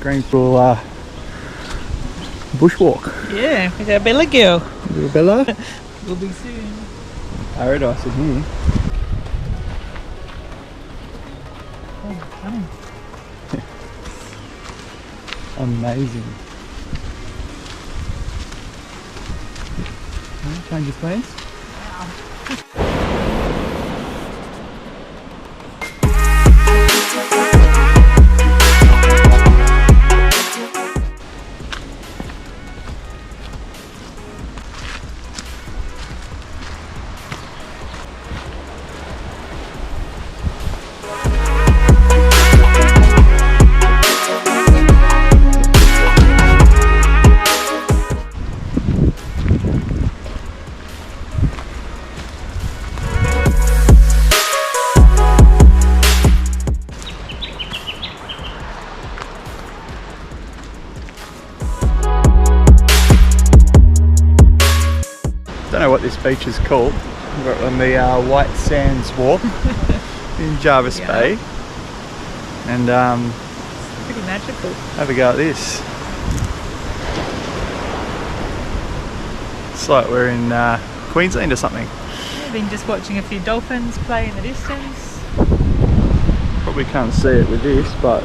Greenville bushwalk. Yeah, with our Bella girl. Little Bella. We'll be soon. Paradise in here. Oh, funny. Amazing. Change of plans? Wow. Don't know what this beach is called. We're on the White Sands Walk in Jervis Bay, and It's pretty magical. have a go at this. It's like we're in Queensland or something. I've been just watching a few dolphins play in the distance. Probably can't see it with this, but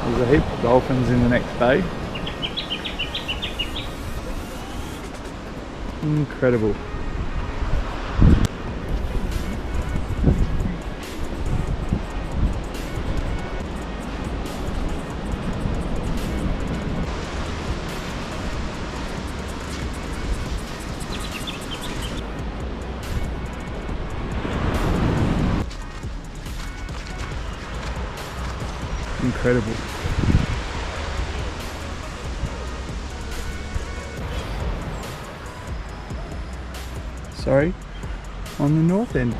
there's a heap of dolphins in the next bay. Incredible. Incredible. Sorry, on the north end.